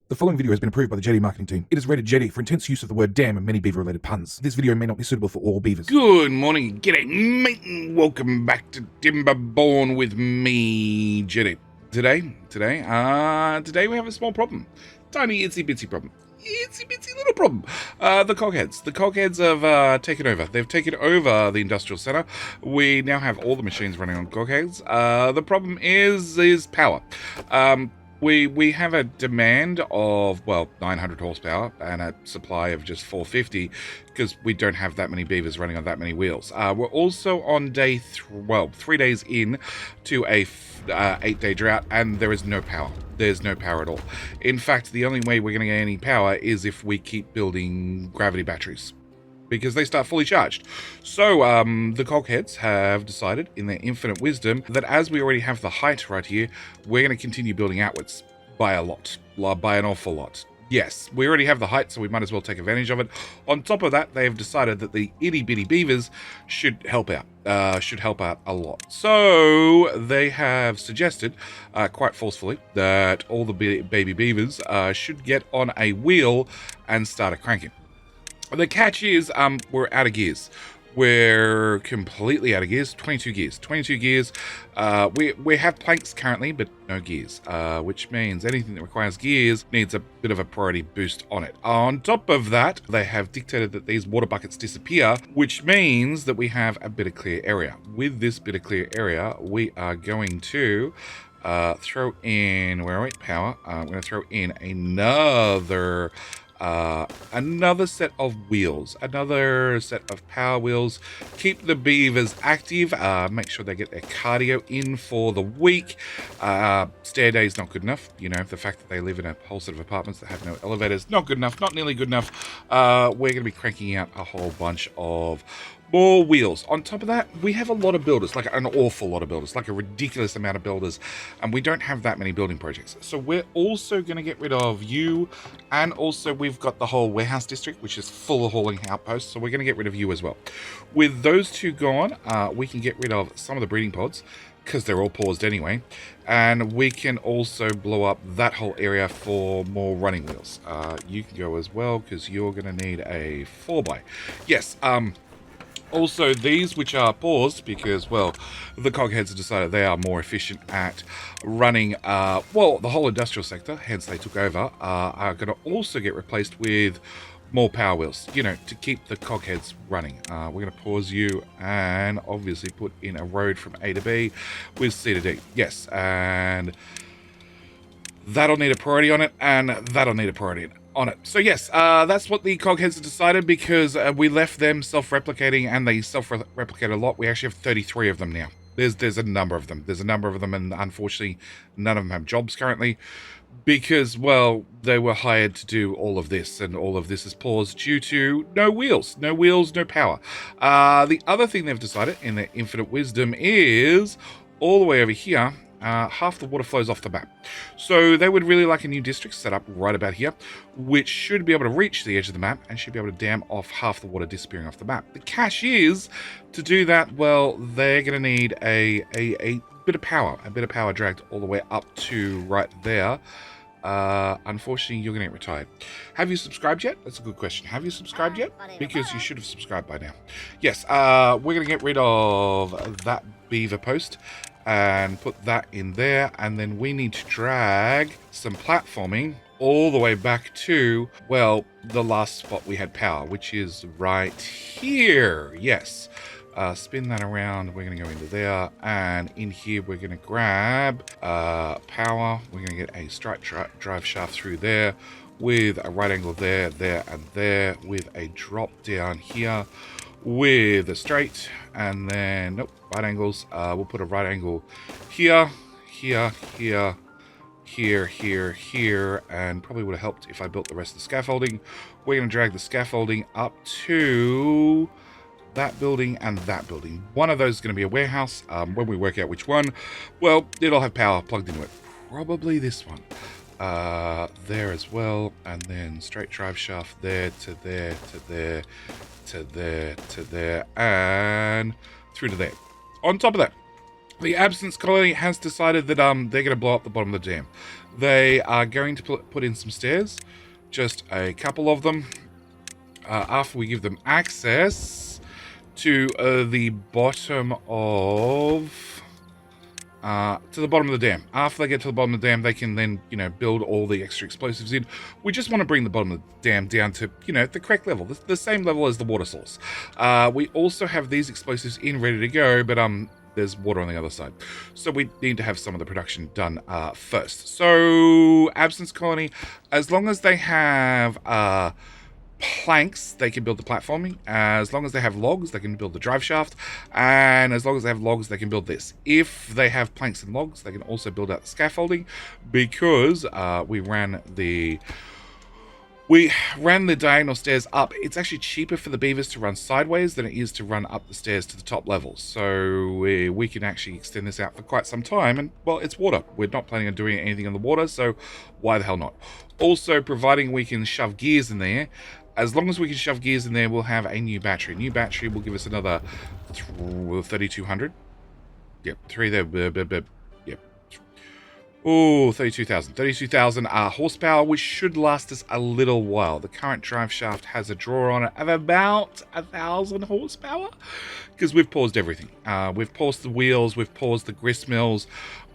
The following video has been approved by the Jetty marketing team. It is rated Jetty for intense use of the word damn and many beaver-related puns. This video may not be suitable for all beavers. Good morning, g'day mate, and welcome back to Timberborn with me, Jetty. Today we have a small problem. Tiny, itsy-bitsy problem. Itsy-bitsy little problem. The cogheads. The cogheads have taken over. They've taken over the industrial center. We now have all the machines running on cogheads. The problem is power. We have a demand of, well, 900 horsepower and a supply of just 450 because we don't have that many beavers running on that many wheels. We're also on day 3 days in to a 8-day drought, and there is no power. There's no power at all. In fact, the only way we're going to get any power is if we keep building gravity batteries, because they start fully charged. So the cogheads have decided in their infinite wisdom that as we already have the height right here, we're going to continue building outwards by a lot, by an awful lot. Yes, we already have the height, so we might as well take advantage of it. On top of that, they have decided that the itty-bitty beavers should help out a lot. So they have suggested, quite forcefully, that all the baby beavers should get on a wheel and start a cranking. The catch is, we're out of gears. We're completely out of gears. 22 gears. 22 gears. We have planks currently, but no gears, which means anything that requires gears needs a bit of a priority boost on it. On top of that, they have dictated that these water buckets disappear, which means that we have a bit of clear area. With this bit of clear area, we are going to throw in, where are we? Power. I'm going to throw in another set of wheels, another set of power wheels. Keep the beavers active, make sure they get their cardio in for the week. Stair day is not good enough. You know, the fact that they live in a whole set of apartments that have no elevators, not good enough, not nearly good enough. We're going to be cranking out a whole bunch of more wheels. On top of that, we have a lot of builders, like an awful lot of builders, like a ridiculous amount of builders, and we don't have that many building projects. So we're also going to get rid of you, and also we've got the whole warehouse district, which is full of hauling outposts, so we're going to get rid of you as well. With those two gone, we can get rid of some of the breeding pods, because they're all paused anyway, and we can also blow up that whole area for more running wheels. You can go as well, because you're going to need a 4x. Yes, also, these which are paused because, well, the cogheads have decided they are more efficient at running, well, the whole industrial sector, hence they took over, are going to also get replaced with more power wheels, you know, to keep the cogheads running. We're going to pause you and obviously put in a road from A to B with C to D. Yes, and that'll need a priority on it, and that'll need a priority on it. So yes, that's what the cogheads have decided, because we left them self-replicating, and they self-replicate a lot. We actually have 33 of them now. There's a number of them. There's a number of them, and unfortunately, none of them have jobs currently, because, well, they were hired to do all of this, and all of this is paused due to no wheels. No wheels, no power. The other thing they've decided, in their infinite wisdom, is all the way over here, half the water flows off the map. So they would really like a new district set up right about here, which should be able to reach the edge of the map and should be able to dam off half the water disappearing off the map. The catch is, to do that, well, they're going to need a bit of power dragged all the way up to right there. Unfortunately, you're going to get retired. Have you subscribed yet? That's a good question. Have you subscribed yet? Because you should have subscribed by now. Yes, we're going to get rid of that beaver post and put that in there, and then we need to drag some platforming all the way back to, well, the last spot we had power, which is right here. Yes. Spin that around. We're going to go into there, and in here we're going to grab power. We're going to get a straight drive shaft through there with a right angle there, there, and there, with a drop down here with a straight, and then nope, right angles. We'll put a right angle here, here, here, here, here, here, and probably would have helped if I built the rest of the scaffolding. We're going to drag the scaffolding up to that building and that building. One of those is going to be a warehouse. When we work out which one, well, it'll have power plugged into it. Probably this one. There as well, and then straight drive shaft there to there to there to there to there, and through to there. On top of that, The absence colony has decided that they're going to blow up the bottom of the dam. They are going to put in some stairs, just a couple of them, after we give them access to the bottom of... to the bottom of the dam. After they get to the bottom of the dam, they can then, build all the extra explosives in. We just want to bring the bottom of the dam down to, the correct level, the same level as the water source. We also have these explosives in ready to go, but there's water on the other side. So we need to have some of the production done first. So, absence colony, as long as they have planks, they can build the platforming. As long as they have logs, they can build the drive shaft. And as long as they have logs, they can build this. If they have planks and logs, they can also build out the scaffolding, because we ran the diagonal stairs up. It's actually cheaper for the beavers to run sideways than it is to run up the stairs to the top levels. So we can actually extend this out for quite some time. And, well, it's water. We're not planning on doing anything on the water, so why the hell not? Also, providing we can shove gears in there. As long as we can shove gears in there, we'll have a new battery. New battery will give us another 3,200. Yep, 3 there. Yep. Oh, 32,000. 32,000 horsepower, which should last us a little while. The current drive shaft has a draw on it of about 1,000 horsepower, because we've paused everything. We've paused the wheels, we've paused the grist mills,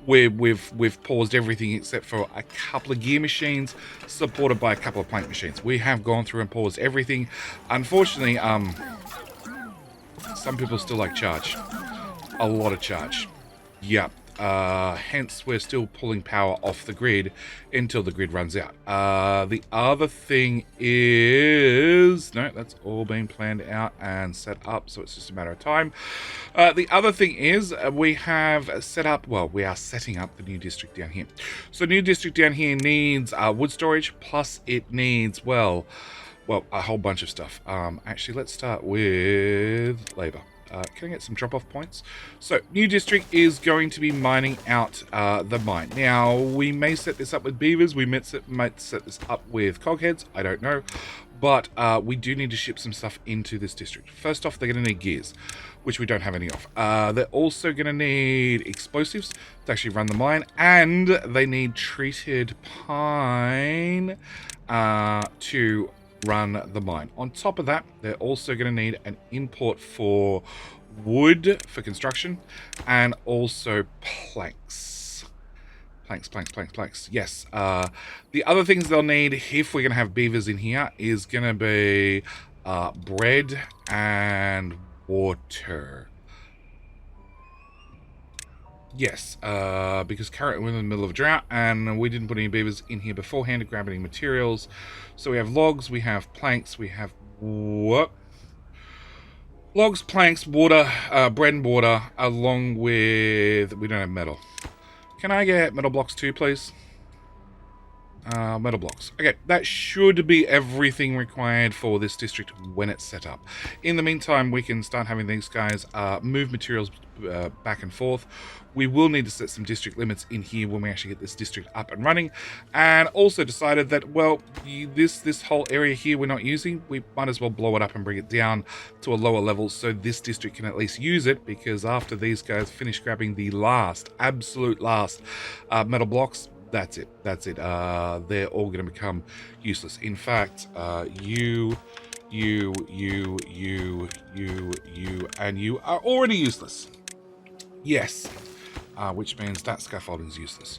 we've paused everything except for a couple of gear machines, supported by a couple of plank machines. We have gone through and paused everything. Unfortunately, some people still like charge. A lot of charge. Yep. Hence, we're still pulling power off the grid until the grid runs out. The other thing is... No, that's all been planned out and set up, so it's just a matter of time. The other thing is we have set up... Well, we are setting up the new district down here. So new district down here needs wood storage, plus it needs, well, a whole bunch of stuff. Actually, let's start with labor. Can I get some drop-off points? So, new district is going to be mining out the mine. Now, we may set this up with beavers. We might set this up with cogheads. I don't know. But we do need to ship some stuff into this district. First off, they're going to need gears, which we don't have any of. They're also going to need explosives to actually run the mine. And they need treated pine to run the mine. On top of that, they're also going to need an import for wood for construction, and also planks. Planks. Yes. The other things they'll need, if we're going to have beavers in here, is going to be bread and water. Yes, because currently we're in the middle of a drought, and we didn't put any beavers in here beforehand to grab any materials. So we have logs, we have planks, we have logs, planks, water, bread and water, along with... We don't have metal. Can I get metal blocks too, please? Metal blocks. Okay, that should be everything required for this district when it's set up. In the meantime, we can start having these guys move materials back and forth. We will need to set some district limits in here when we actually get this district up and running. And also decided that, well, this whole area here we're not using, we might as well blow it up and bring it down to a lower level so this district can at least use it, because after these guys finish grabbing the absolute last metal blocks, that's it. They're all going to become useless. In fact, you, and you are already useless. Yes. Which means that scaffolding is useless.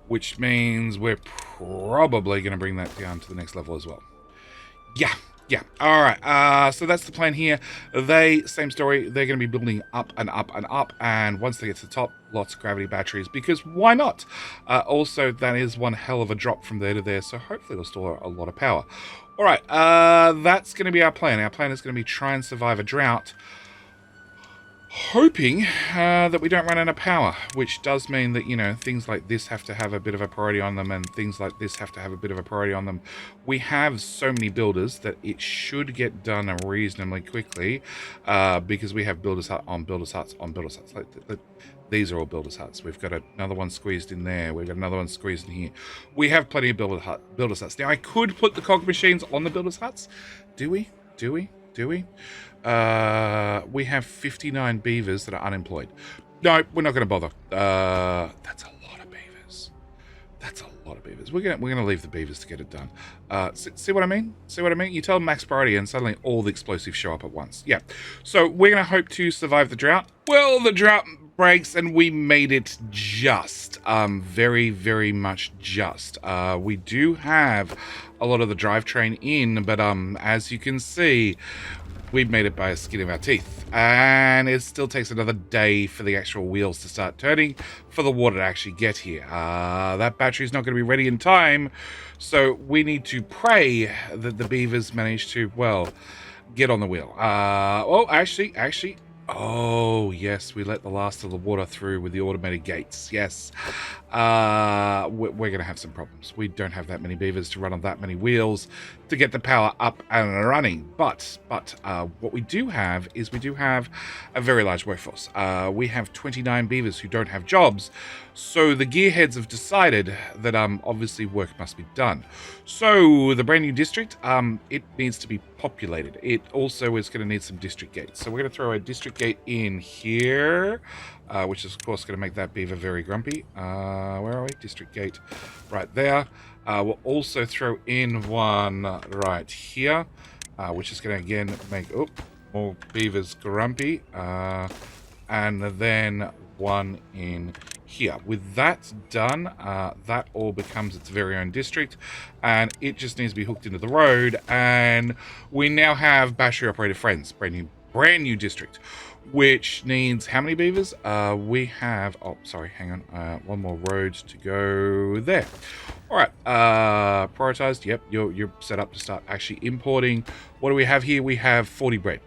Which means we're probably going to bring that down to the next level as well. Yeah. Alright, so that's the plan here. Same story, they're going to be building up and up and up, and once they get to the top, lots of gravity batteries, because why not? Also, that is one hell of a drop from there to there, so hopefully it'll store a lot of power. Alright, that's going to be our plan. Our plan is going to be try and survive a drought, hoping that we don't run out of power, which does mean that, things like this have to have a bit of a priority on them, and things like this have to have a bit of a priority on them. We have so many builders that it should get done reasonably quickly, because we have builders hut on builders huts on builders huts. These are all builders huts. We've got another one squeezed in there. We've got another one squeezed in here. We have plenty of builders huts. Now, I could put the cog machines on the builders huts. Do we? We have 59 beavers that are unemployed. No, we're not going to bother. That's a lot of beavers. That's a lot of beavers. We're gonna leave the beavers to get it done. See what I mean? See what I mean? You tell them max priority and suddenly all the explosives show up at once. Yeah. So we're gonna hope to survive the drought. Well, the drought breaks and we made it just. Very, very much just. We do have a lot of the drivetrain in, but as you can see, we've made it by the skin of our teeth, and it still takes another day for the actual wheels to start turning for the water to actually get here. That battery's not going to be ready in time, so we need to pray that the beavers manage to, well, get on the wheel. Oh, actually, oh yes, we let the last of the water through with the automated gates. Yes. We're gonna have some problems. We don't have that many beavers to run on that many wheels to get the power up and running, but what we do have is we do have a very large workforce. We have 29 beavers who don't have jobs, so the gearheads have decided that obviously work must be done. So the brand new district, it needs to be populated. It also is going to need some district gates, so we're going to throw a district gate in here, which is of course going to make that beaver very grumpy. Where are we? District gate right there. We'll also throw in one right here, which is going to again make more beavers grumpy, and then one in here. With that done, that all becomes its very own district, and it just needs to be hooked into the road, and we now have battery operated friends, brand new district, which needs how many beavers? We have, oh sorry, hang on, one more road to go there. All right, prioritized. Yep, you're set up to start actually importing. What do we have here? We have 40 bread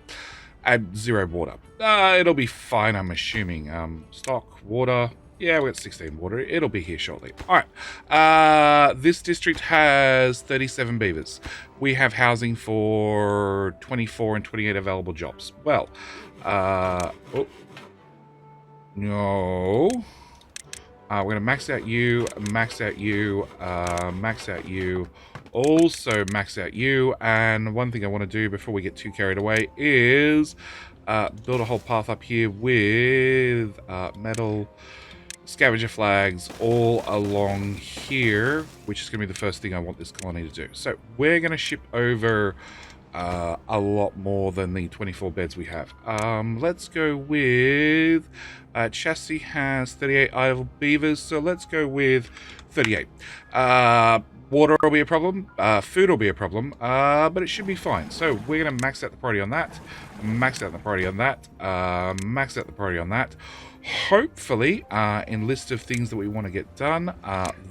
and 0 water. It'll be fine, I'm assuming. Stock water. Yeah, we got 16 water. It'll be here shortly. All right. This district has 37 beavers. We have housing for 24 and 28 available jobs. Well, no. We're going to max out you, max out you, max out you, also max out you. And one thing I want to do before we get too carried away is build a whole path up here with metal scavenger flags all along here, which is going to be the first thing I want this colony to do. So we're going to ship over a lot more than the 24 beds we have. Let's go with chassis has 38 idle beavers, so let's go with 38. Water will be a problem, food will be a problem, but it should be fine. So we're going to max out the priority on that, max out the priority on that, max out the priority on that. Hopefully, in list of things that we want to get done,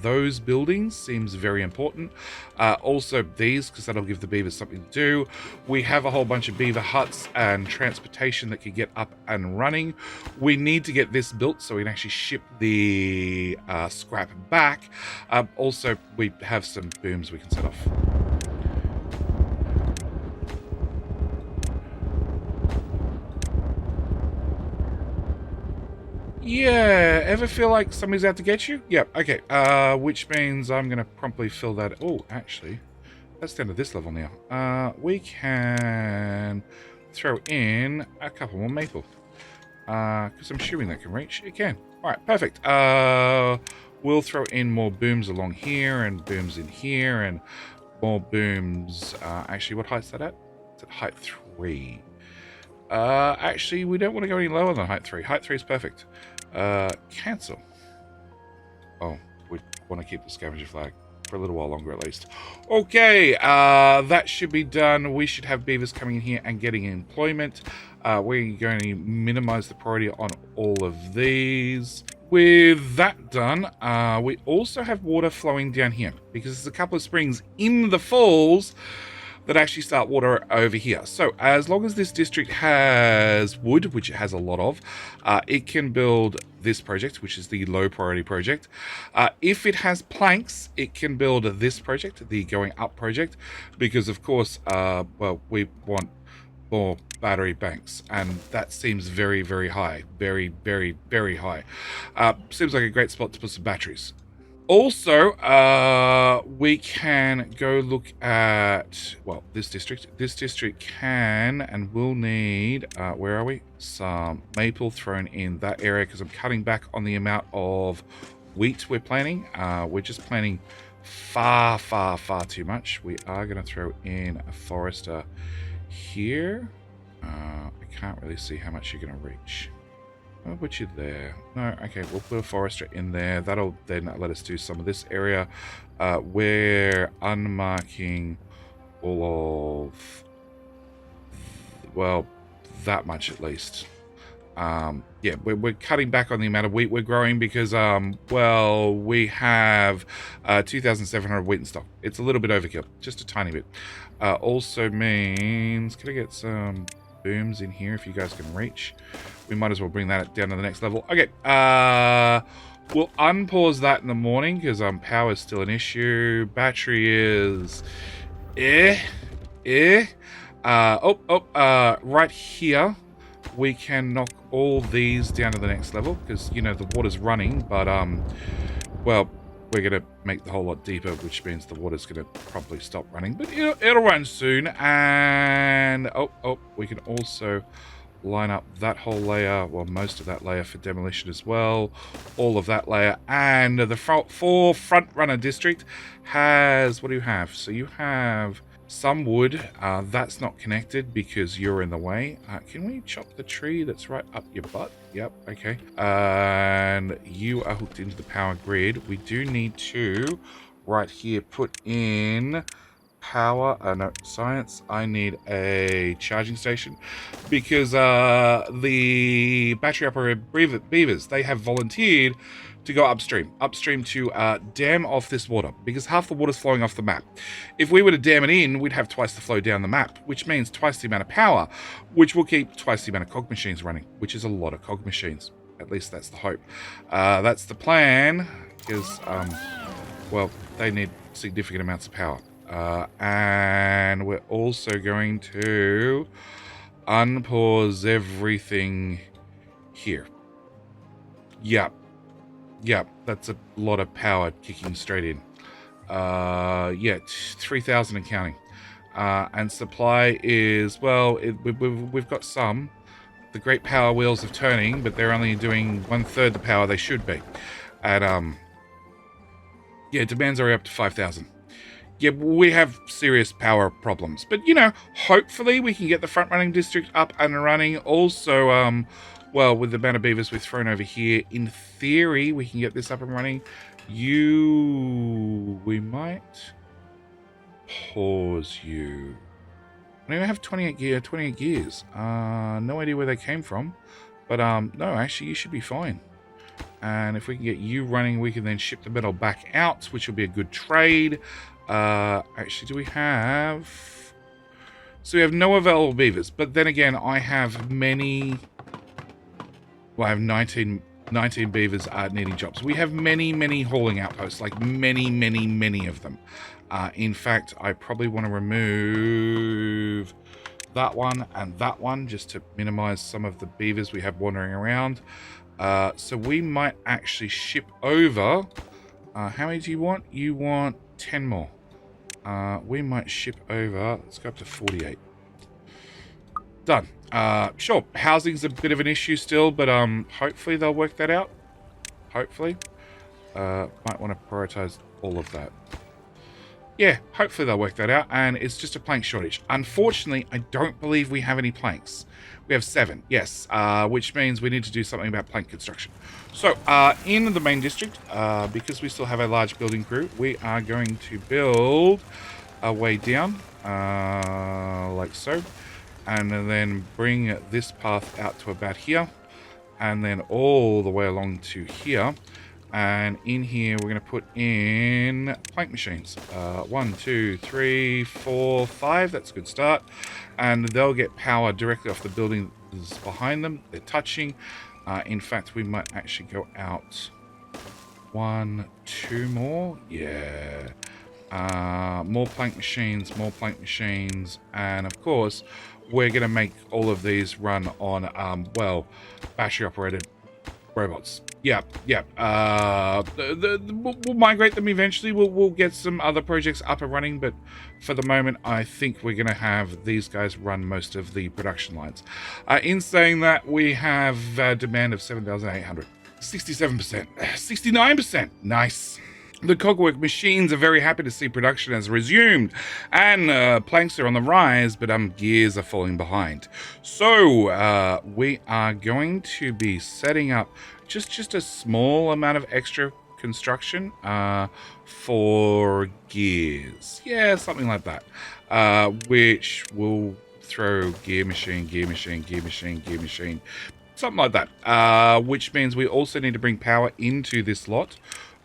those buildings seems very important. Also these, because that'll give the beavers something to do. We have a whole bunch of beaver huts and transportation that can get up and running. We need to get this built so we can actually ship the scrap back. Also, we have some booms we can set off. Yeah, ever feel like somebody's out to get you? Yep, okay. Which means I'm going to promptly fill that. Oh, actually, that's down to this level now. We can throw in a couple more maple. Because I'm assuming that can reach. It can. All right, perfect. We'll throw in more booms along here and booms in here and more booms. Actually, what height's that at? It's at height 3. Actually, we don't want to go any lower than height 3. Height 3 is perfect. Cancel. Oh, we want to keep the scavenger flag for a little while longer at least. Okay, that should be done. We should have beavers coming in here and getting employment. We're going to minimize the priority on all of these. With that done, we also have water flowing down here because there's a couple of springs in the falls that actually start water over here. So as long as this district has wood, which it has a lot of, it can build this project, which is the low priority project. If it has planks, it can build this project, the going up project, because of course, well, we want more battery banks, and that seems very, very high. Very, very, very high. Seems like a great spot to put some batteries. Also, we can go look at, well, this district. This district can and will need, where are we? Some maple thrown in that area because I'm cutting back on the amount of wheat we're planting. We're just planting far too much. We are going to throw in a forester here. I can't really see how much you're going to reach. I'll put you there. No, okay, we'll put a forester in there. That'll then let us do some of this area. We're unmarking all of, well, that much at least. Yeah, we're cutting back on the amount of wheat we're growing because, well, we have 2,700 wheat in stock. It's a little bit overkill, just a tiny bit. Also means, can I get some booms in here if you guys can reach? We might as well bring that down to the next level. Okay, we'll unpause that in the morning because power is still an issue. Battery is right here. We can knock all these down to the next level because, you know, the water's running, but well, we're gonna make the whole lot deeper, which means the water's gonna probably stop running, but it'll run soon. And we can also line up that whole layer, well, most of that layer for demolition as well, all of that layer. And the front runner district has, what do you have? So you have some wood. That's not connected because you're in the way. Can we chop the tree that's right up your butt? Yep, okay. And you are hooked into the power grid. We do need to, right here, put in power, no, science. I need a charging station because the battery operated beavers, they have volunteered to go upstream to dam off this water because half the water's flowing off the map. If we were to dam it in, we'd have twice the flow down the map, which means twice the amount of power, which will keep twice the amount of cog machines running, which is a lot of cog machines. At least that's the hope. That's the plan because, well, they need significant amounts of power. And we're also going to unpause everything here. Yep, that's a lot of power kicking straight in. Yeah, 3,000 and counting. And supply is, well, we've got some. The great power wheels of turning, but they're only doing 1/3 the power they should be. And, yeah, demands are up to 5,000. Yeah, we have serious power problems. But, you know, hopefully we can get the front-running district up and running. Also, well, with the amount of beavers we've thrown over here, in theory, we can get this up and running. We might pause you. I don't have 28 gears. No idea where they came from. But, no, actually, you should be fine. And if we can get you running, we can then ship the metal back out, which will be a good trade. Actually, do we have... So we have no available beavers. But then again, I have many... Well, I have 19 beavers needing jobs. We have many hauling outposts, like many of them. In fact, I probably want to remove that one and that one just to minimize some of the beavers we have wandering around. So we might actually ship over... how many do you want? You want 10 more. We might ship over... Let's go up to 48. Done. Sure, housing's a bit of an issue still, but hopefully they'll work that out. Hopefully. Might want to prioritize all of that. Yeah, hopefully they'll work that out, and it's just a plank shortage. Unfortunately, I don't believe we have any planks. We have 7, yes, which means we need to do something about plank construction. So, in the main district, because we still have a large building crew, we are going to build a way down, like so. And then bring this path out to about here, and then all the way along to here. And in here, we're going to put in plank machines. 1, 2, 3, 4, 5. That's a good start. And they'll get power directly off the building that's behind them. They're touching. In fact, we might actually go out 1, 2 more. Yeah. More plank machines, and of course we're going to make all of these run on well, battery operated robots. Yeah. We'll migrate them eventually. We'll get some other projects up and running, but for the moment, I think we're going to have these guys run most of the production lines. In saying that, we have a demand of 7,800. 67%. 69%. Nice. The Cogwork machines are very happy to see production has resumed, and planks are on the rise, but gears are falling behind. So we are going to be setting up just a small amount of extra construction for gears. Yeah, something like that. Which will throw gear machine, something like that. Which means we also need to bring power into this lot.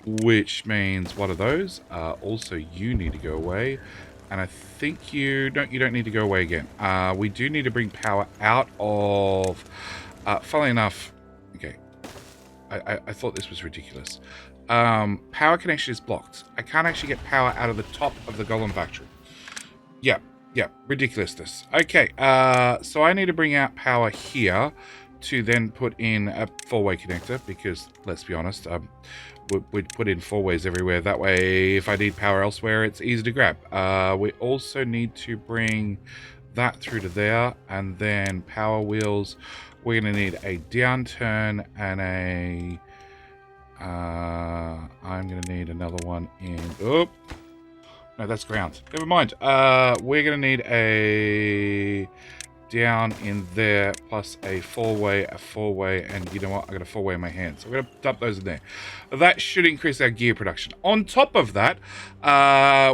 Which means one of those. Also, you need to go away. And I think you don't need to go away again. We do need to bring power out of... funnily enough... Okay. I thought this was ridiculous. Power connection is blocked. I can't actually get power out of the top of the Golem factory. Yeah, ridiculously. Okay, so I need to bring out power here to then put in a four-way connector because, let's be honest, we'd put in four-ways everywhere. That way, if I need power elsewhere, it's easy to grab. We also need to bring that through to there, and then power wheels. We're going to need a downturn and a... I'm going to need another one in... Oh! No, that's ground. Never mind. We're going to need a... down in there, plus a four-way, and you know what? I got a four-way in my hand, so we're going to dump those in there. That should increase our gear production. On top of that,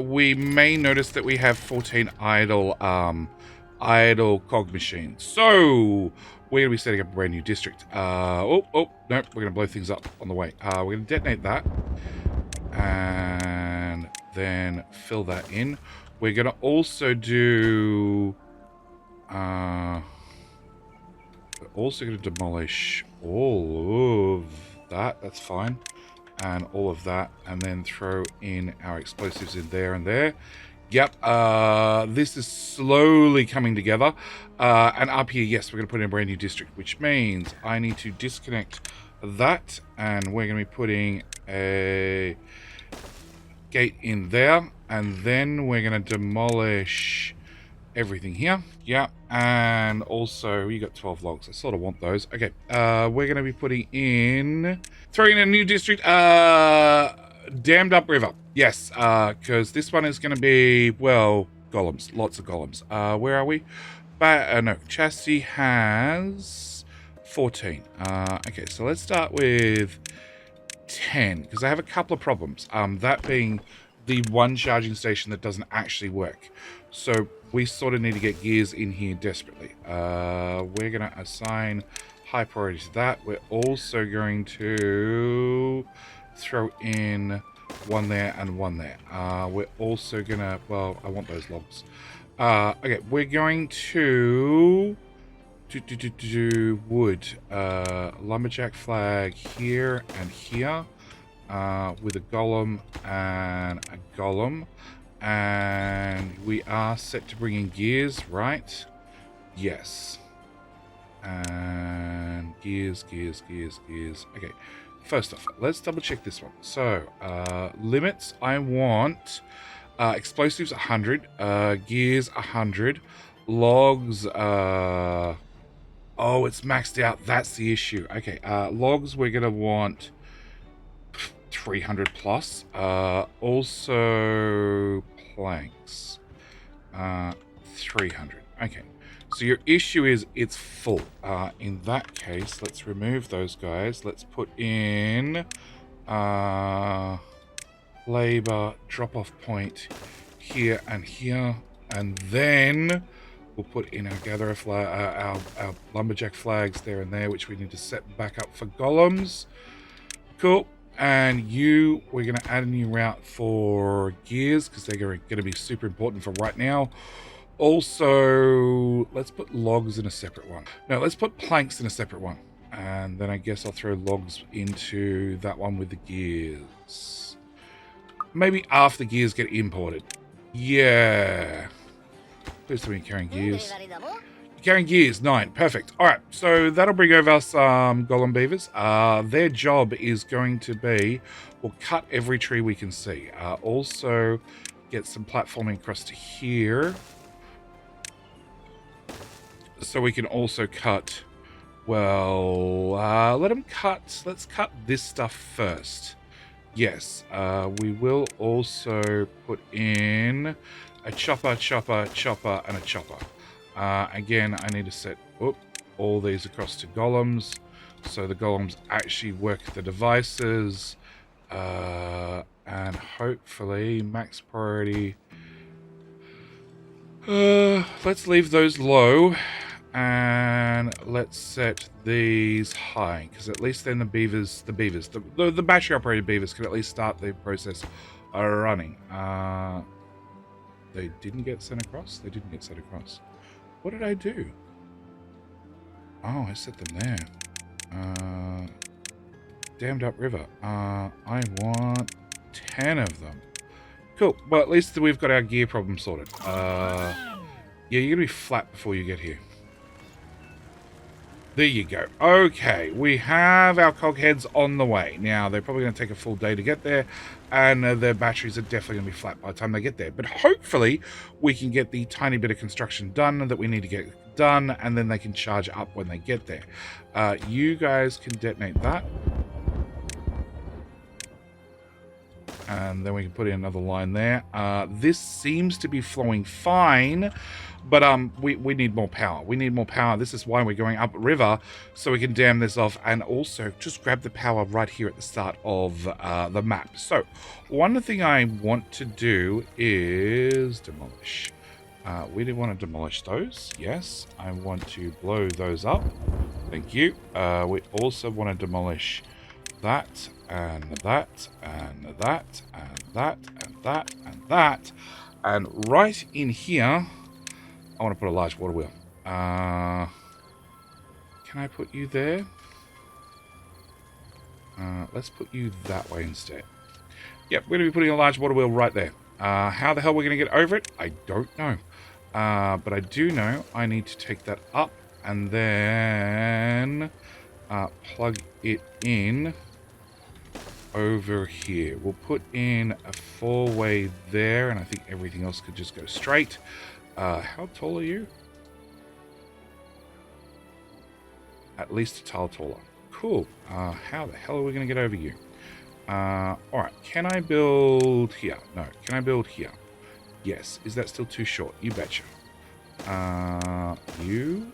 we may notice that we have 14 idle cog machines. So we're going to be setting up a brand new district. Nope, we're going to blow things up on the way. We're going to detonate that, and then fill that in. We're going to also do... we're also going to demolish all of that. That's fine. And all of that. And then throw in our explosives in there and there. Yep. This is slowly coming together. And up here, yes, we're going to put in a brand new district, which means I need to disconnect that. And we're going to be putting a gate in there. And then we're going to demolish... everything here. Yeah, and also you got 12 logs. I sort of want those. Okay, we're going to be throwing in a new district, dammed up river. Yes, because this one is going to be, well, golems, lots of golems. Where are we? No, chassis has 14. Okay, so let's start with 10 because I have a couple of problems. That being the one charging station that doesn't actually work. So we sort of need to get gears in here desperately. We're going to assign high priority to that. We're also going to throw in one there and one there. We're also going to... well, I want those logs. Okay, we're going to... do wood. Lumberjack flag here and here. With a golem and a golem. And we are set to bring in gears, right? Yes. And gears. Okay, first off, let's double check this one. So, limits, I want explosives 100, gears 100, logs, oh, it's maxed out, that's the issue. Okay, logs we're going to want 300 plus. Also planks 300. Okay, so your issue is it's full. In that case, let's remove those guys. Let's put in labor drop-off point here and here, and then we'll put in our gatherer flag, our lumberjack flags there and there, which we need to set back up for golems. Cool. And we're going to add a new route for gears because they're going to be super important for right now. Also, let's put logs in a separate one. No, let's put planks in a separate one. And then I guess I'll throw logs into that one with the gears. Maybe after the gears get imported. Yeah. Please tell me you're carrying gears. Carrying gears, 9. Perfect. All right, so that'll bring over some golem beavers. Their job is going to be, we'll cut every tree we can see. Also, get some platforming across to here. So we can also cut, well, let them cut, let's cut this stuff first. Yes, we will also put in a chopper, and a chopper. Again, I need to set all these across to golems, so the golems actually work the devices, and hopefully max priority. Let's leave those low, and let's set these high, because at least then the battery operated beavers can at least start the process running. They didn't get sent across? They didn't get sent across. What did I do? Oh, I set them there. Dammed up river. I want 10 of them. Cool. Well, at least we've got our gear problem sorted. Yeah, you're going to be flat before you get here. There you go. Okay, we have our cog heads on the way. Now, they're probably going to take a full day to get there, and their batteries are definitely going to be flat by the time they get there. But hopefully, we can get the tiny bit of construction done that we need to get done, and then they can charge up when they get there. You guys can detonate that. And then we can put in another line there. This seems to be flowing fine, but we need more power. We need more power. This is why we're going up river, so we can dam this off, and also just grab the power right here at the start of the map. So one thing I want to do is demolish. We did want to demolish those. Yes, I want to blow those up. Thank you. We also want to demolish that, and that, and that, and that, and that, and that. And right in here, I want to put a large water wheel. Can I put you there? Let's put you that way instead. Yep, we're going to be putting a large water wheel right there. How the hell we're going to get over it, I don't know. But I do know I need to take that up and then plug it in over here. We'll put in a 4-way there, and I think everything else could just go straight. How tall are you? At least a tile taller. Cool. How the hell are we going to get over you? Alright, can I build here? No. Can I build here? Yes. Is that still too short? You betcha. You?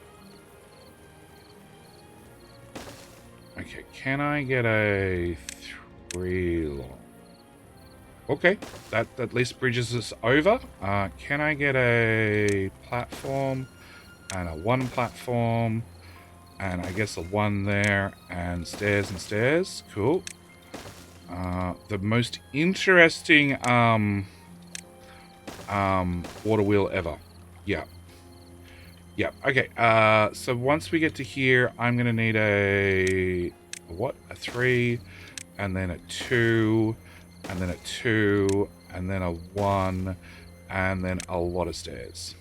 Okay, can I get a 3 long? Okay, that at least bridges us over. Can I get a platform and a 1 platform, and I guess a 1 there, and stairs and stairs? Cool. The most interesting water wheel ever. Yeah. Yeah. Okay. So once we get to here, I'm gonna need a 3, and then a 2, and then a 2, and then a 1, and then a lot of stairs.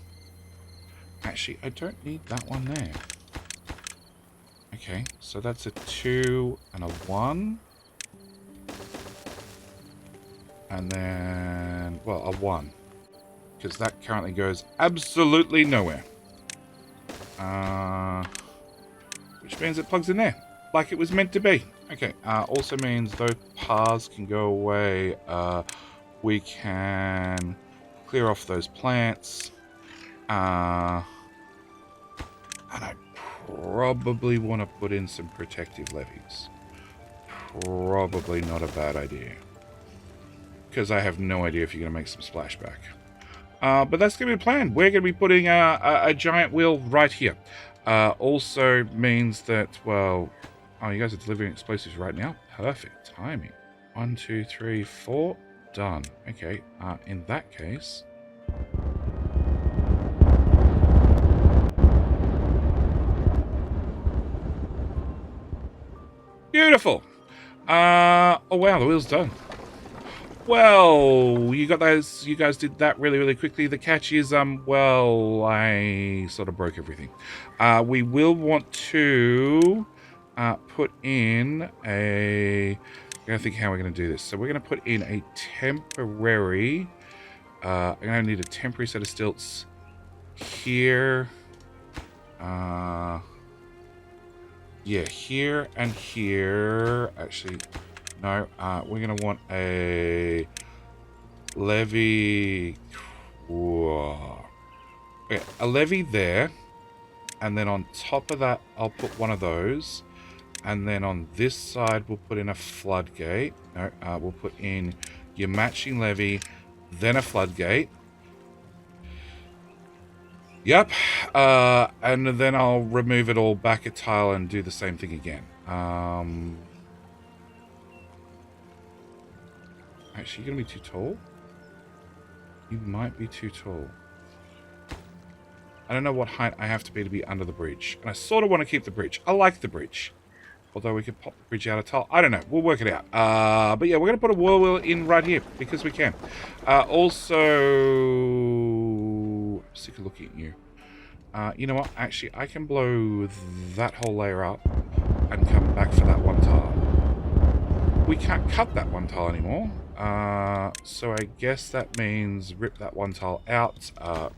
Actually, I don't need that one there. Okay, so that's a 2 and a 1. And then, well, a 1. Because that currently goes absolutely nowhere. Which means it plugs in there, like it was meant to be. Okay, also means those paths can go away. We can clear off those plants. And I probably want to put in some protective levees. Probably not a bad idea. Because I have no idea if you're going to make some splashback. But that's going to be the plan. We're going to be putting a giant wheel right here. Also means that, well... Oh, you guys are delivering explosives right now? Perfect timing. 1, 2, 3, 4. Done. Okay, in that case... Beautiful! Oh wow, the wheel's done. Well, you got those. You guys did that really, really quickly. The catch is, well, I sort of broke everything. We will want to put in a. I'm gonna think how we're gonna do this. So we're gonna put in a temporary. I'm gonna need a temporary set of stilts here. Yeah, here and here. Actually, no. We're gonna want a levee. Whoa. Okay, a levee there, and then on top of that, I'll put one of those, and then on this side, we'll put in a floodgate. No, we'll put in your matching levee, then a floodgate. Yep, and then I'll remove it all back a tile and do the same thing again. Actually, you're going to be too tall? You might be too tall. I don't know what height I have to be under the bridge. And I sort of want to keep the bridge. I like the bridge. Although we could pop the bridge out of tile. I don't know. We'll work it out. But yeah, we're going to put a whirlwheel in right here because we can. Also, I'm sick of looking at you. You know what? Actually, I can blow that whole layer up and come back for that one tile. We can't cut that one tile anymore. So I guess that means rip that one tile out,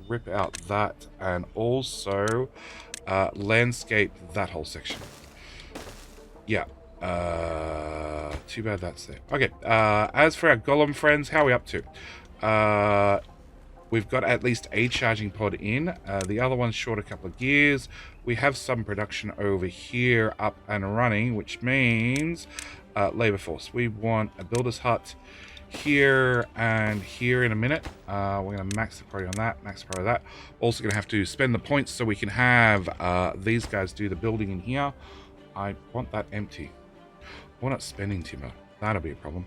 rip out that, and also landscape that whole section. Yeah. Too bad that's there. Okay. As for our golem friends, how are we up to? We've got at least a charging pod in. The other one's short a couple of gears. We have some production over here up and running, which means labor force. We want a builder's hut here and here in a minute. We're going to max the priority on that, max the priority on that. Also going to have to spend the points so we can have these guys do the building in here. I want that empty. We're not spending timber. That'll be a problem.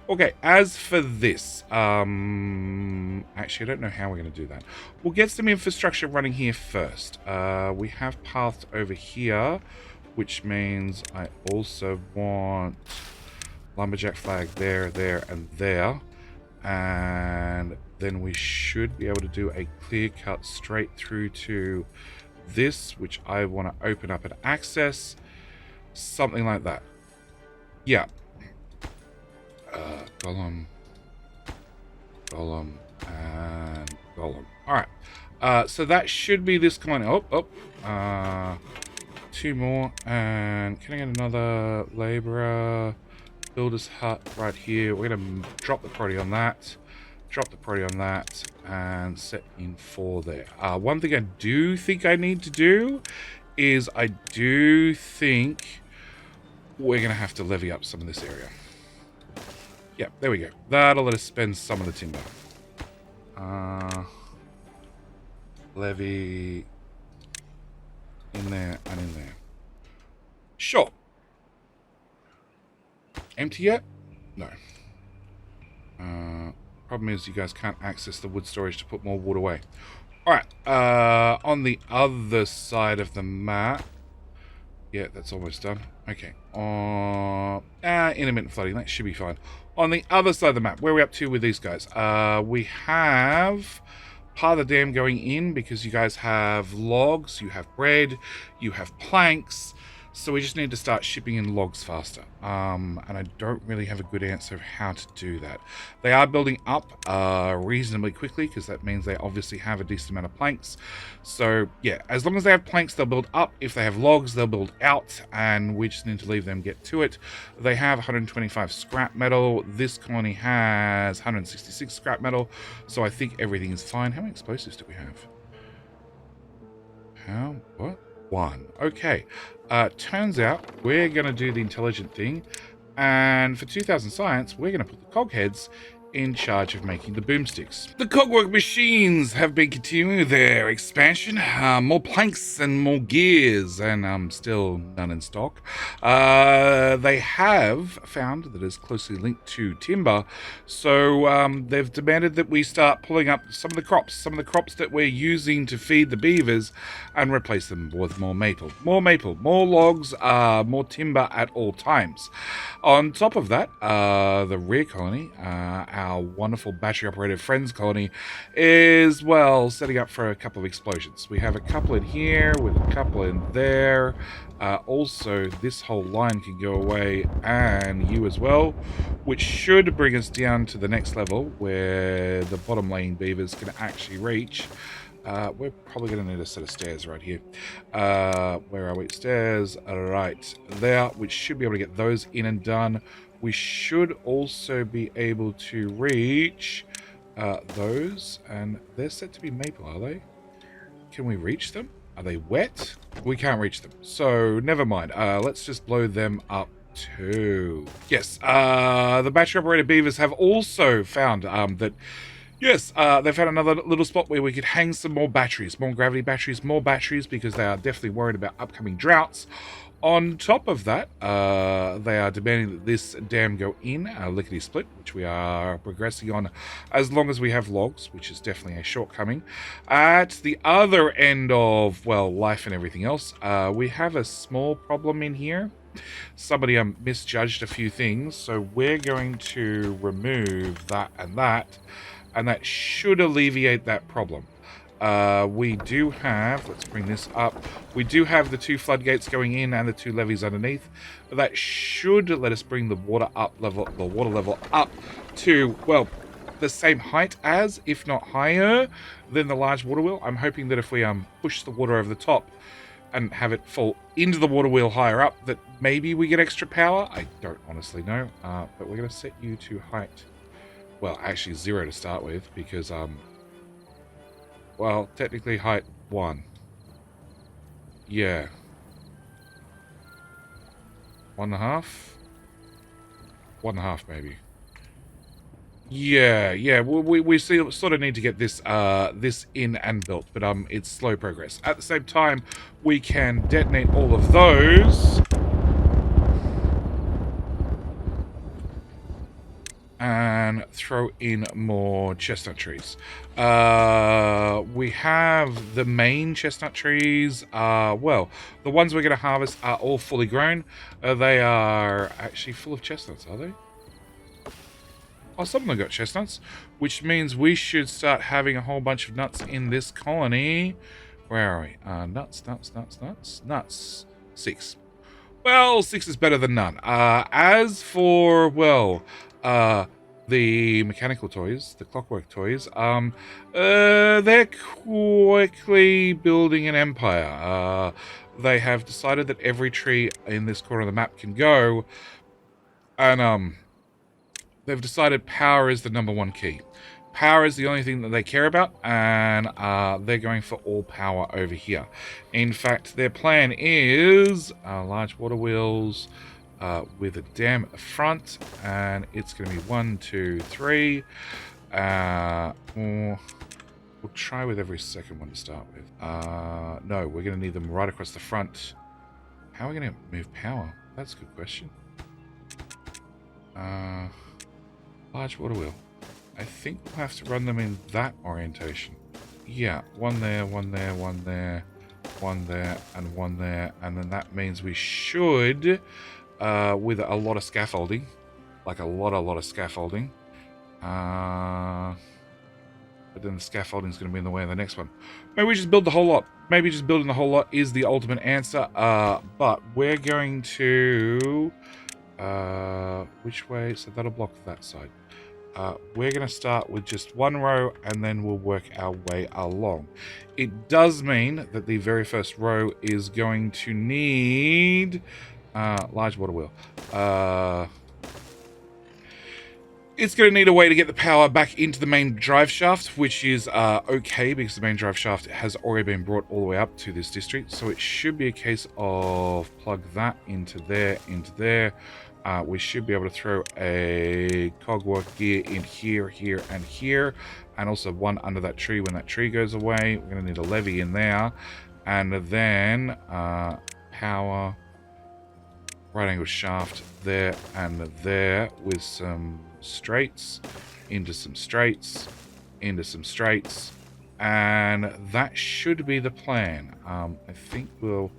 Okay, as for this, actually, I don't know how we're going to do that. We'll get some infrastructure running here first. We have paths over here, which means I also want lumberjack flag there, there, and there. And then we should be able to do a clear cut straight through to this, which I want to open up and access. Something like that. Yeah. Golem, and golem. Alright. So that should be this kind of... two more. And can I get another laborer? Builder's hut right here. We're going to drop the priority on that. Drop the priority on that. And set in 4 there. One thing I do think I need to do is I do think we're going to have to levy up some of this area. Yeah, there we go. That'll let us spend some of the timber. Levy in there and in there. Sure. Empty yet? No. Problem is you guys can't access the wood storage to put more wood away. Alright, on the other side of the map. Yeah, that's almost done. Okay. Intermittent flooding. That should be fine. On the other side of the map, where are we up to with these guys? We have part of the dam going in because you guys have logs, you have bread, you have planks. So we just need to start shipping in logs faster. And I don't really have a good answer of how to do that. They are building up reasonably quickly because that means they obviously have a decent amount of planks. So yeah, as long as they have planks, they'll build up. If they have logs, they'll build out, and we just need to leave them get to it. They have 125 scrap metal. This colony has 166 scrap metal. So I think everything is fine. How many explosives do we have? How? What? 1. Okay. Turns out we're going to do the intelligent thing, and for 2000 science, we're going to put the cogheads in charge of making the boomsticks. The Cogwork machines have been continuing their expansion. More planks and more gears, and still none in stock. They have found that it's closely linked to timber, so they've demanded that we start pulling up some of the crops that we're using to feed the beavers, and replace them with more maple, more logs, more timber at all times. On top of that, the rear colony our wonderful battery-operated friends colony is, well, setting up for a couple of explosions. We have a couple in here with a couple in there. Also, this whole line can go away, and you as well, which should bring us down to the next level where the bottom-laying beavers can actually reach. We're probably going to need a set of stairs right here. Where are we? Stairs right there, which should be able to get those in and done. We should also be able to reach those, and they're set to be maple, are they? Can we reach them? Are they wet? We can't reach them, so never mind. Let's just blow them up too. Yes, the battery-operated beavers have also found that... Yes, they found another little spot where we could hang some more batteries, more gravity batteries, more batteries, because they are definitely worried about upcoming droughts. On top of that, they are demanding that this dam go in, lickety-split, which we are progressing on as long as we have logs, which is definitely a shortcoming. At the other end of, well, life and everything else, we have a small problem in here. Somebody misjudged a few things, so we're going to remove that, and that should alleviate that problem. We do have, let's bring this up, we do have the 2 floodgates going in and the 2 levees underneath. That should let us bring the water level up to, well, the same height as, if not higher, than the large water wheel. I'm hoping that if we push the water over the top and have it fall into the water wheel higher up, that maybe we get extra power. I don't honestly know, but we're going to set you to height. Well, actually 0 to start with, because, well, technically height 1. Yeah. 1.5? 1.5 maybe. Yeah, we sort of need to get this this in and built, but it's slow progress. At the same time, we can detonate all of those. And throw in more chestnut trees. We have the main chestnut trees. Well, the ones we're going to harvest are all fully grown. They are actually full of chestnuts, are they? Oh, some of them got chestnuts, which means we should start having a whole bunch of nuts in this colony. Where are we? Nuts. 6. Well, 6 is better than none. As for, well... the mechanical toys, the clockwork toys, they're quickly building an empire. They have decided that every tree in this corner of the map can go, and they've decided power is the #1 key. Power is the only thing that they care about, and they're going for all power over here. In fact, their plan is large water wheels, with a dam at the front, and it's going to be 1, 2, 3. We'll try with every second one to start with. No, we're going to need them right across the front. How are we going to move power? That's a good question. Large water wheel. I think we'll have to run them in that orientation. Yeah, 1 there, 1 there, 1 there, 1 there, and 1 there, and then that means we should... with a lot of scaffolding, like a lot of scaffolding, but then the scaffolding is going to be in the way of the next one. Maybe we just build the whole lot. Maybe just building the whole lot is the ultimate answer. But we're going to which way? So that'll block that side. We're going to start with just 1 row, and then we'll work our way along. It does mean that the very first row is going to need large water wheel. It's going to need a way to get the power back into the main drive shaft, which is okay, because the main drive shaft has already been brought all the way up to this district. So it should be a case of plug that into there. We should be able to throw a cogwork gear in here, and here, and also one under that tree when that tree goes away. We're going to need a levee in there, and then power, right angle shaft there and there, with some straights into some straights into some straights, and that should be the plan. I think we'll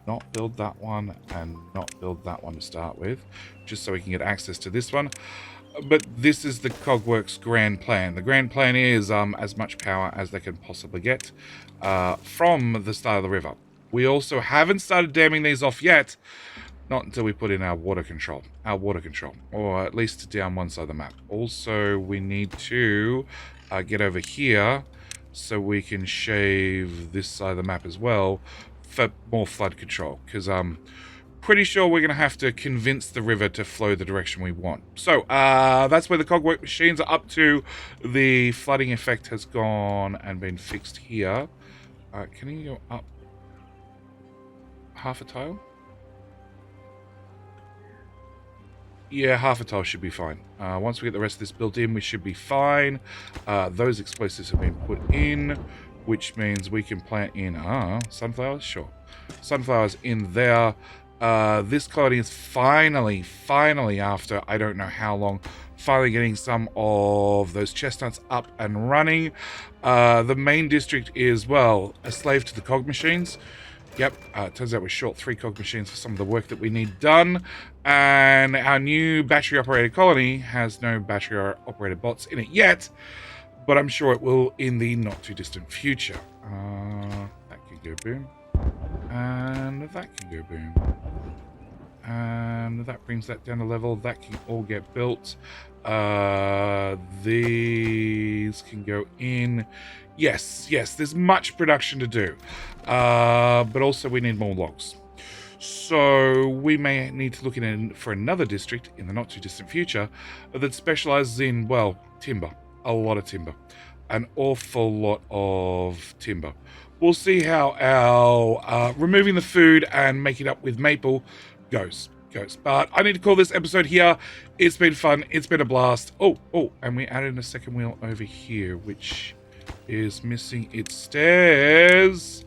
not build that one and not build that one to start with, just so we can get access to this one. But this is the Cogworks grand plan. The grand plan is as much power as they can possibly get from the start of the river. We also haven't started damming these off yet, not until we put in our water control, or at least down one side of the map. Also, we need to get over here so we can shave this side of the map as well for more flood control, because pretty sure we're going to have to convince the river to flow the direction we want. So that's where the Cogwork machines are up to. The flooding effect has gone and been fixed here. Can you go up half a tile? Yeah, half a tile should be fine. Once we get the rest of this built in, we should be fine. Those explosives have been put in, which means we can plant in sunflowers. Sure, sunflowers in there. This colony is finally, after I don't know how long, finally getting some of those chestnuts up and running. The main district is, well, a slave to the cog machines. Yep, it turns out we're short 3 cog machines for some of the work that we need done. And our new battery-operated colony has no battery-operated bots in it yet, but I'm sure it will in the not-too-distant future. That can go boom. And that can go boom. And that brings that down a level. That can all get built. These can go in. Yes, there's much production to do. But also we need more logs. So we may need to look in for another district in the not too distant future that specializes in, well, timber. A lot of timber. An awful lot of timber. We'll see how our removing the food and making up with maple goes. But I need to call this episode here. It's been fun. It's been a blast. Oh, and we added a second wheel over here, which is missing its stairs.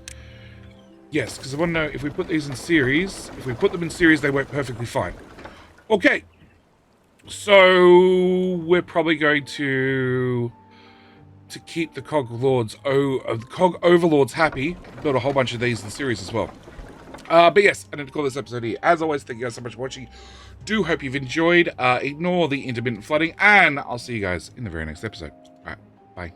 Yes, because I want to know if we put these in series. If we put them in series, they work perfectly fine. Okay. So we're probably going to keep the Cog Overlords happy. Build a whole bunch of these in series as well. But yes, I need to call this episode here. As always, thank you guys so much for watching. Do hope you've enjoyed. Ignore the intermittent flooding, and I'll see you guys in the very next episode. All right, bye.